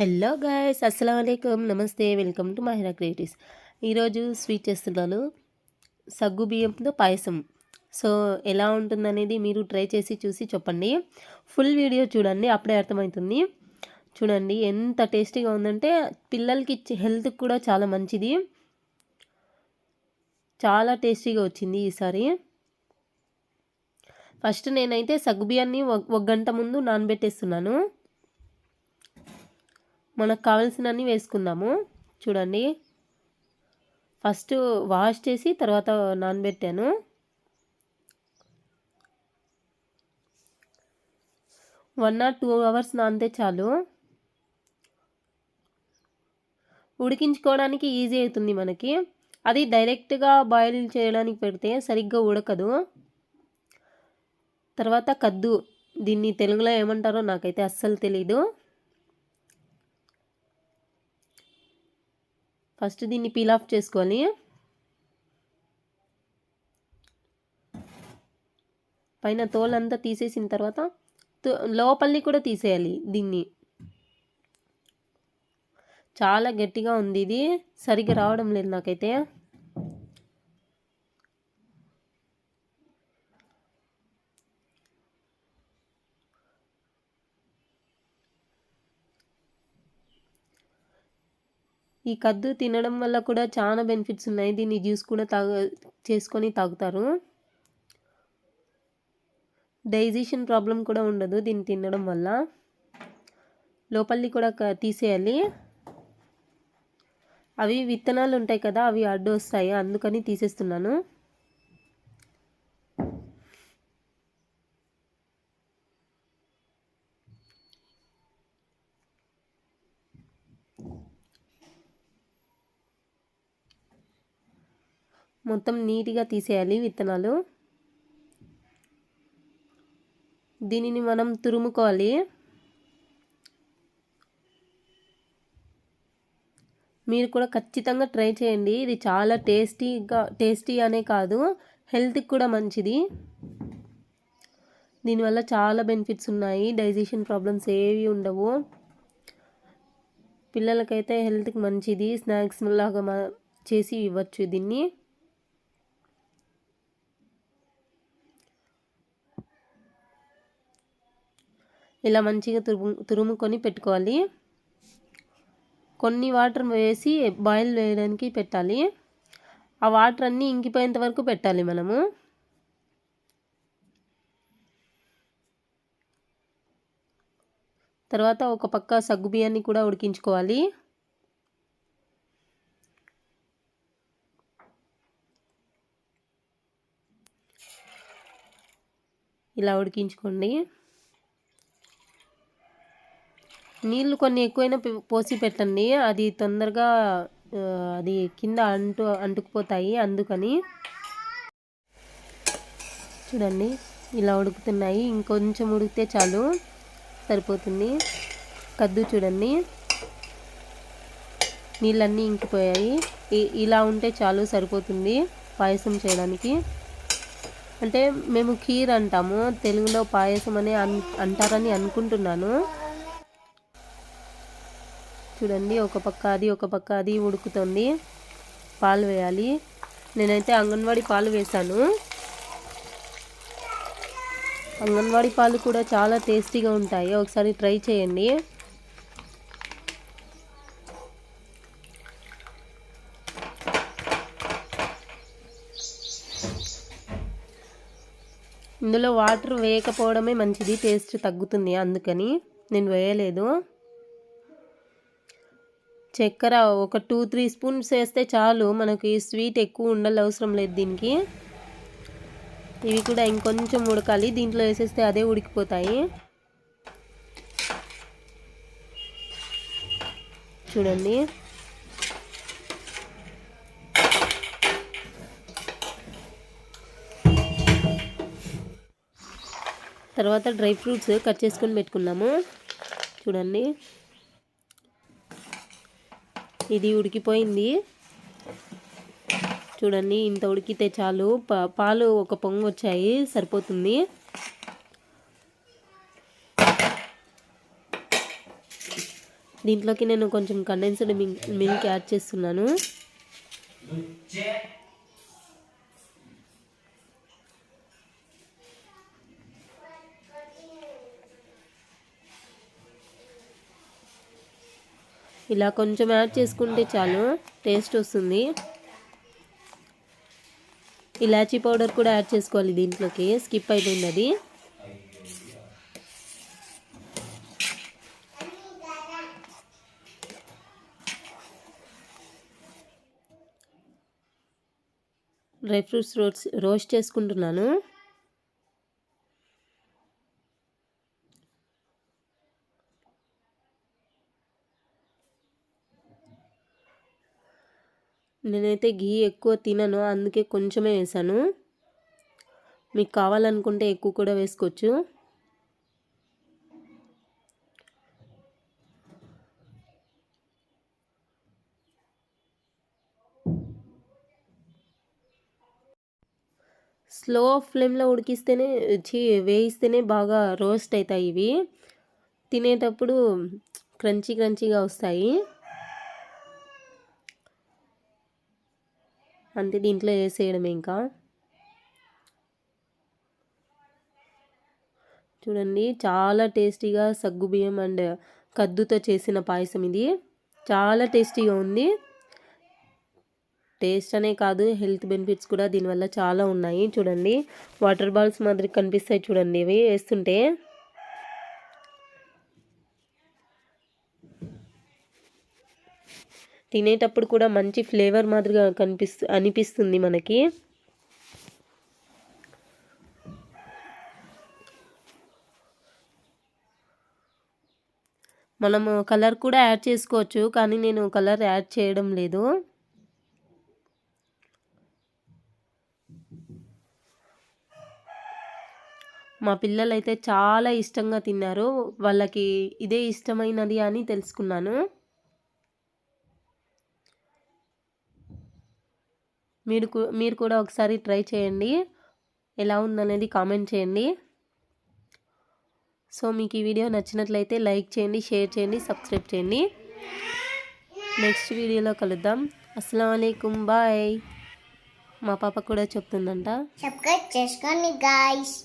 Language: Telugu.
హలో గాయ్స్, అస్సలం అయికం, నమస్తే, వెల్కమ్ టు మాహిరా క్రియేటివ్స్. ఈరోజు స్వీట్ చేస్తున్నాను, సగ్గు బియ్యంతో పాయసం. సో ఎలా ఉంటుందనేది మీరు ట్రై చేసి చూసి చెప్పండి. ఫుల్ వీడియో చూడండి, అప్పుడే అర్థమవుతుంది. చూడండి ఎంత టేస్టీగా ఉందంటే పిల్లలకి ఇచ్చే హెల్త్కి కూడా చాలా మంచిది. చాలా టేస్టీగా వచ్చింది ఈసారి. ఫస్ట్ నేనైతే సగ్గు బియ్యాన్ని ఒక గంట ముందు నానబెట్టేస్తున్నాను. మనకు కావాల్సినన్ని వేసుకుందాము. చూడండి, ఫస్ట్ వాష్ చేసి తర్వాత నానబెట్టాను. వన్ ఆర్ 2 అవర్స్ నానితే చాలు. ఉడికించుకోవడానికి ఈజీ అవుతుంది మనకి. అది డైరెక్ట్గా బాయిల్ చేయడానికి పెడితే సరిగ్గా ఉడకదు. తర్వాత కద్దు, దీన్ని తెలుగులో ఏమంటారో నాకైతే అస్సలు తెలీదు. ఫస్ట్ దీన్ని పీల్ ఆఫ్ చేసుకోవాలి. పైన తోలంతా తీసేసిన తర్వాత లోపలిని కూడా తీసేయాలి. దీన్ని చాలా గట్టిగా ఉంది, ఇది సరిగ్గా రావడం లేదు నాకైతే. ఈ కద్దు తినడం వల్ల కూడా చాలా బెనిఫిట్స్ ఉన్నాయి. దీన్ని జ్యూస్ కూడా చేసుకొని తాగుతారు. డైజెషన్ ప్రాబ్లం కూడా ఉండదు దీన్ని తినడం వల్ల. లోపలిని కూడా తీసేయాలి. అవి విత్తనాలు ఉంటాయి కదా, అవి అడ్డు వస్తాయి, అందుకని తీసేస్తున్నాను. మొత్తం నీట్గా తీసేయాలి విత్తనాలు. దీనిని మనం తురుముకోవాలి. మీరు కూడా ఖచ్చితంగా ట్రై చేయండి. ఇది చాలా టేస్టీ అనే కాదు, హెల్త్కి కూడా మంచిది. దీనివల్ల చాలా బెనిఫిట్స్ ఉన్నాయి. డైజెషన్ ప్రాబ్లమ్స్ ఏవి ఉండవు. పిల్లలకైతే హెల్త్కి మంచిది. స్నాక్స్ లాగా చేసి ఇవ్వచ్చు దీన్ని. ఇలా మంచిగా తురుముకొని పెట్టుకోవాలి. కొన్ని వాటర్ వేసి బాయిల్ వేయడానికి పెట్టాలి. ఆ వాటర్ అన్నీ ఇంకిపోయేంత వరకు పెట్టాలి మనము. తర్వాత ఒక పక్క సగ్గు బియ్యాన్ని కూడా ఉడికించుకోవాలి. ఇలా ఉడికించుకోండి. నీళ్ళు కొన్ని ఎక్కువైనా పోసి పెట్టండి, అది తొందరగా అది కింద అంటుకుపోతాయి, అందుకని. చూడండి ఇలా ఉడుకుతున్నాయి, ఇంకొంచెం ఉడికితే చాలు, సరిపోతుంది. కద్దు చూడండి, నీళ్ళన్నీ ఇంకిపోయాయి. ఇలా ఉంటే చాలు, సరిపోతుంది పాయసం చేయడానికి. అంటే మేము ఖీర్ అంటాము, తెలుగులో పాయసం అని అంటారని అనుకుంటున్నాను. చూడండి, ఒక పక్క అది ఉడుకుతుంది. పాలు వేయాలి. నేనైతే అంగన్వాడీ పాలు వేసాను. అంగన్వాడీ పాలు కూడా చాలా టేస్టీగా ఉంటాయి, ఒకసారి ట్రై చేయండి. ఇందులో వాటర్ వేయకపోవడమే మంచిది, టేస్ట్ తగ్గుతుంది, అందుకని నేను వేయలేదు. చక్కెర ఒక 2-3 స్పూన్స్ వేస్తే చాలు, మనకి స్వీట్ ఎక్కువ అవసరం లేదు దీనికి. ఇవి కూడా ఇంకొంచెం ఉడకాలి, దీంట్లో వేసేస్తే అదే ఉడికిపోతాయి. చూడండి, తర్వాత డ్రై ఫ్రూట్స్ కట్ చేసుకొని పెట్టుకున్నాము. చూడండి, ఇది ఉడికిపోయింది. చూడండి, ఇంత ఉడికితే చాలు. పాలు ఒక పొంగు వచ్చాయి, సరిపోతుంది. దీంట్లోకి నేను కొంచెం కండెన్స్డ్ మిల్క్ యాడ్ చేస్తున్నాను. ఇలా కొంచెం యాడ్ చేసుకుంటే చాలు, టేస్ట్ వస్తుంది. ఇలాచీ పౌడర్ కూడా యాడ్ చేసుకోవాలి దీంట్లోకి, స్కిప్ అయిపోయింది అది. డ్రై ఫ్రూట్స్ రోస్ట్ చేసుకుంటున్నాను. నేనైతే ఘీ ఎక్కువ తినను, అందుకే కొంచెమే వేసాను. మీకు కావాలనుకుంటే ఎక్కువ కూడా వేసుకోవచ్చు. స్లో ఫ్లేమ్లో ఉడికిస్తేనే వేయిస్తేనే బాగా రోస్ట్ అవుతాయి ఇవి. తినేటప్పుడు క్రంచీగా వస్తాయి. అంతే, దీంట్లో వేసేయడమే ఇంకా. చూడండి, చాలా టేస్టీగా సగ్గుబియ్యం అండ్ కద్దుతో చేసిన పాయసం ఇది. చాలా టేస్టీగా ఉంది. టేస్ట్ అనే కాదు, హెల్త్ బెనిఫిట్స్ కూడా దీనివల్ల చాలా ఉన్నాయి. చూడండి, వాటర్ బాల్స్ మాదిరి కనిపిస్తాయి చూడండి ఇవి వేస్తుంటే. తినేటప్పుడు కూడా మంచి ఫ్లేవర్ మాదిరిగా అనిపిస్తుంది మనకి. మనము కలర్ కూడా యాడ్ చేసుకోవచ్చు, కానీ నేను కలర్ యాడ్ చేయడం లేదు. మా పిల్లలు అయితే చాలా ఇష్టంగా తిన్నారు. వాళ్ళకి ఇదే ఇష్టమైనది అని తెలుసుకున్నాను. మీరు కూడా ఒకసారి ట్రై చేయండి, ఎలా ఉందనేది కామెంట్ చేయండి. సో మీకు ఈ వీడియో నచ్చినట్లయితే లైక్ చేయండి, షేర్ చేయండి, సబ్స్క్రైబ్ చేయండి. నెక్స్ట్ వీడియోలో కలుద్దాం. అస్సలాము అలైకుం, బాయ్. మా పాప కూడా చెప్తుందంట, సబ్స్క్రైబ్ చేసుకోండి గాయ్స్.